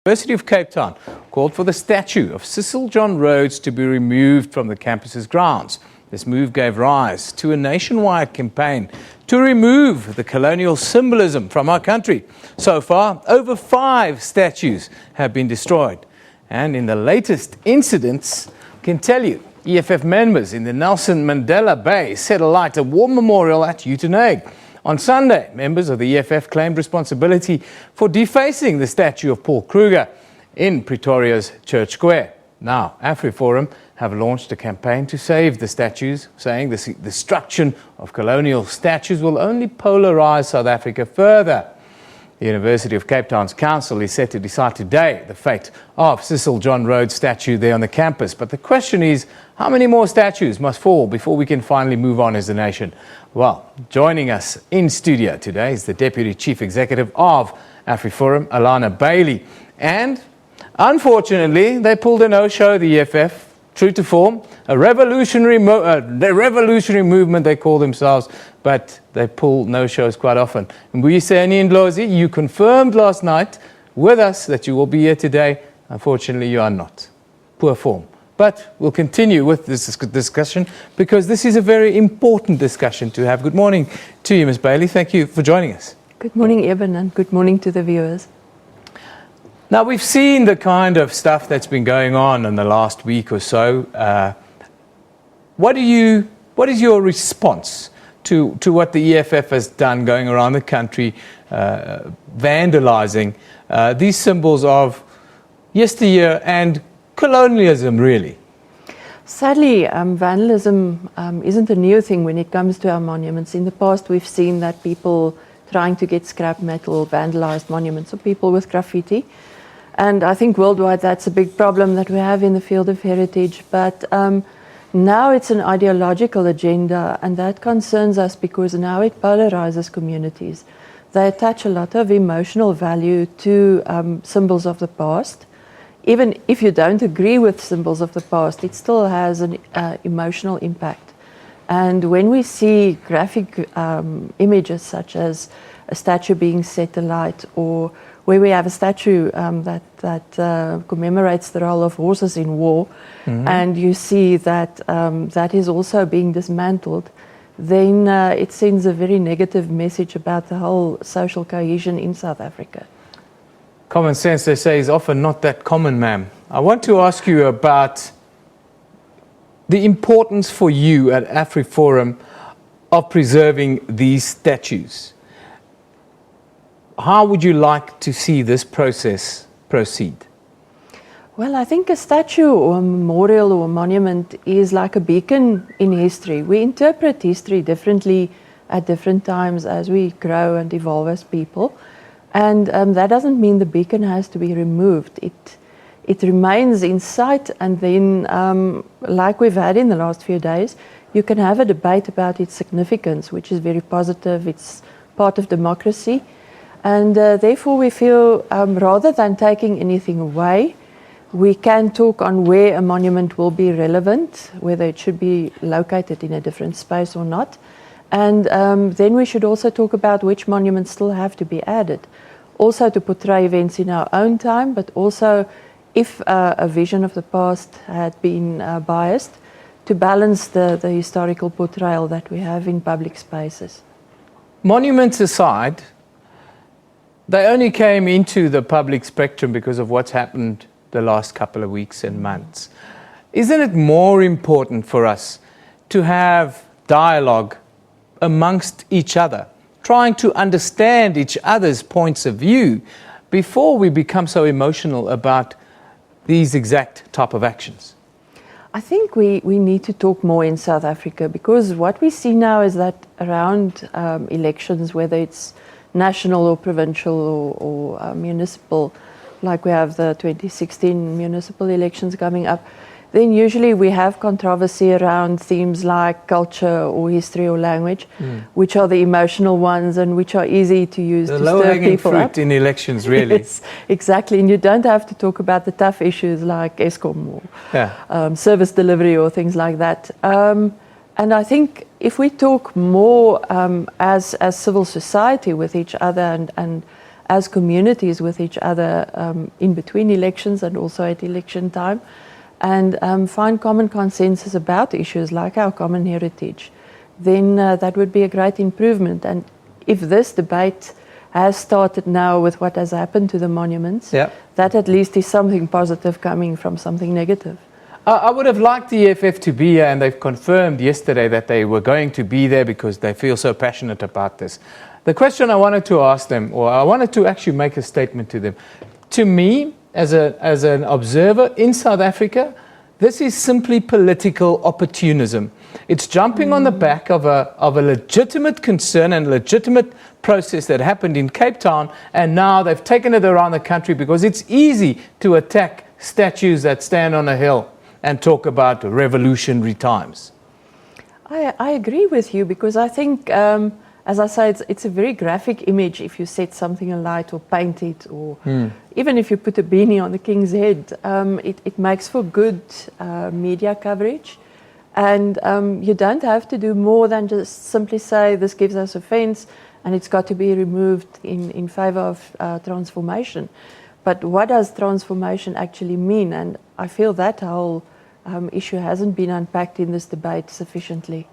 University of Cape Town called for the statue of Cecil John Rhodes to be removed from the campus's grounds. This move gave rise to a nationwide campaign to remove the colonial symbolism from our country. So far, over 5 statues have been destroyed. And in the latest incidents, I can tell you, EFF members in the Nelson Mandela Bay set alight a war memorial at Uitenhage. On Sunday, members of the EFF claimed responsibility for defacing the statue of Paul Kruger in Pretoria's Church Square. Now, Afri Forum have launched a campaign to save the statues, saying the destruction of colonial statues will only polarise South Africa further. The University of Cape Town's council is set to decide today the fate of Cecil John Rhodes' statue there on the campus. But the question is, how many more statues must fall before we can finally move on as a nation? Well, joining us in studio today is the Deputy Chief Executive of Afri Forum, Alana Bailey. And unfortunately, they pulled a no-show, the EFF, true to form, a revolutionary movement they call themselves, but they pull no-shows quite often. And Mbuyiseni Ndlozi, you confirmed last night with us that you will be here today. Unfortunately, you are not. Poor form. But we'll continue with this discussion because this is a very important discussion to have. Good morning to you, Ms. Bailey. Thank you for joining us. Good morning, Eben, and good morning to the viewers. Now, we've seen the kind of stuff that's been going on in the last week or so. What is your response to what the EFF has done going around the country, vandalizing these symbols of yesteryear and colonialism, really? Sadly, vandalism isn't a new thing when it comes to our monuments. In the past, we've seen that people trying to get scrap metal vandalized monuments, or people with graffiti. And I think worldwide that's a big problem that we have in the field of heritage. But now it's an ideological agenda, and that concerns us because now it polarizes communities. They attach a lot of emotional value to symbols of the past. Even if you don't agree with symbols of the past, it still has an emotional impact. And when we see graphic images such as a statue being set alight, or where we have a statue that commemorates the role of horses in war, and you see that that is also being dismantled, then it sends a very negative message about the whole social cohesion in South Africa. Common sense, they say, is often not that common, ma'am. I want to ask you about the importance for you at Afri Forum of preserving these statues. How would you like to see this process proceed? Well, I think a statue or a memorial or a monument is like a beacon in history. We interpret history differently at different times as we grow and evolve as people. And that doesn't mean the beacon has to be removed. It remains in sight, and then, like we've had in the last few days, you can have a debate about its significance, which is very positive. It's part of democracy. And therefore we feel, rather than taking anything away, we can talk on where a monument will be relevant, whether it should be located in a different space or not. And then we should also talk about which monuments still have to be added. Also to portray events in our own time, but also if a vision of the past had been biased, to balance the historical portrayal that we have in public spaces. Monuments aside, they only came into the public spectrum because of what's happened the last couple of weeks and months. Isn't it more important for us to have dialogue amongst each other, trying to understand each other's points of view before we become so emotional about these exact type of actions? I think we need to talk more in South Africa, because what we see now is that around elections, whether it's national or provincial or municipal, like we have the 2016 municipal elections coming up, then usually we have controversy around themes like culture or history or language, which are the emotional ones and which are easy to use to stir people up. The low-hanging fruit in elections, really. Yes, exactly. And you don't have to talk about the tough issues like ESCOM or service delivery or things like that. And I think if we talk more as civil society with each other and as communities with each other in between elections and also at election time, and find common consensus about issues like our common heritage, then that would be a great improvement. And if this debate has started now with what has happened to the monuments, that at least is something positive coming from something negative. I would have liked the EFF to be here, and they've confirmed yesterday that they were going to be there because they feel so passionate about this. The question I wanted to ask them, or I wanted to actually make a statement to them, to me, as an observer in South Africa, this is simply political opportunism. It's jumping on the back of a legitimate concern and legitimate process that happened in Cape Town, and now they've taken it around the country because it's easy to attack statues that stand on a hill and talk about revolutionary times. I agree with you, because I think, as I say, it's a very graphic image if you set something alight or paint it, or even if you put a beanie on the king's head. It makes for good media coverage, and you don't have to do more than just simply say this gives us offence and it's got to be removed in favour of transformation. But what does transformation actually mean? And I feel that whole issue hasn't been unpacked in this debate sufficiently.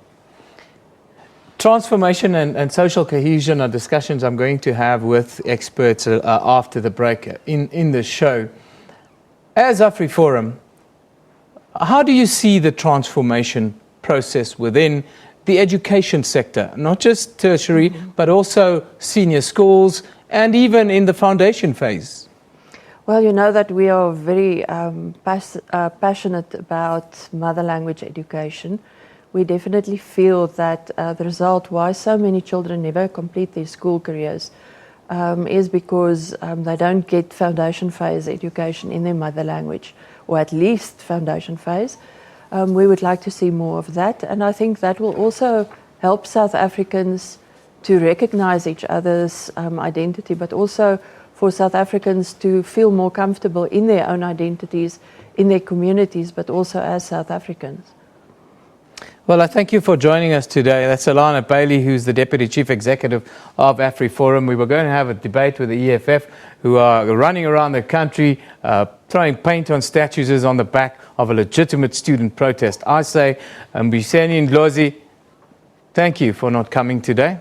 Transformation and social cohesion are discussions I'm going to have with experts after the break in the show. As Afri Forum, how do you see the transformation process within the education sector, not just tertiary, but also senior schools and even in the foundation phase? Well, you know that we are very passionate about mother language education. We definitely feel that the result why so many children never complete their school careers is because they don't get foundation phase education in their mother language, or at least foundation phase. We would like to see more of that, and I think that will also help South Africans to recognize each other's identity, but also for South Africans to feel more comfortable in their own identities, in their communities, but also as South Africans. Well, I thank you for joining us today. That's Alana Bailey, who's the Deputy Chief Executive of Afri Forum. We were going to have a debate with the EFF, who are running around the country, throwing paint on statues on the back of a legitimate student protest. I say, Mbiseni Ndlozi, thank you for not coming today.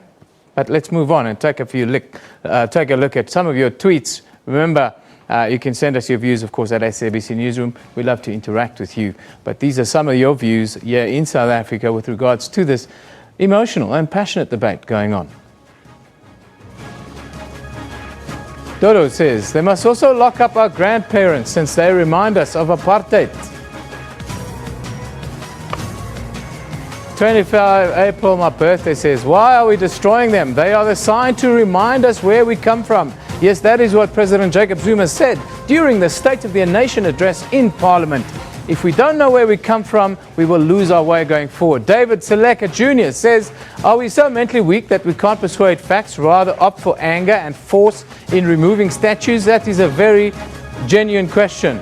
But let's move on and take a look at some of your tweets. Remember, you can send us your views, of course, at SABC Newsroom. We love to interact with you. But these are some of your views here in South Africa with regards to this emotional and passionate debate going on. Dodo says, they must also lock up our grandparents since they remind us of apartheid. 25 April, my birthday, says, why are we destroying them? They are the sign to remind us where we come from. Yes, that is what President Jacob Zuma said during the State of the Nation address in Parliament. If we don't know where we come from, we will lose our way going forward. David Seleka Jr. says, are we so mentally weak that we can't persuade facts, rather opt for anger and force in removing statues? That is a very genuine question.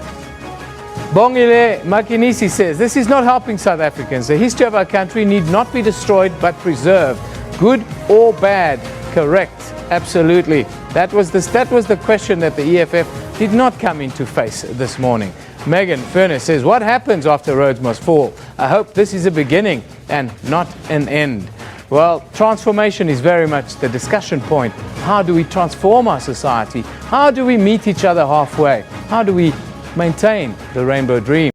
Bongile Makinisi says, this is not helping South Africans. The history of our country need not be destroyed but preserved. Good or bad? Correct. Absolutely. That was the question that the EFF did not come into face this morning. Megan Furness says, what happens after Rhodes must fall? I hope this is a beginning and not an end. Well, transformation is very much the discussion point. How do we transform our society? How do we meet each other halfway? How do we maintain the rainbow dream?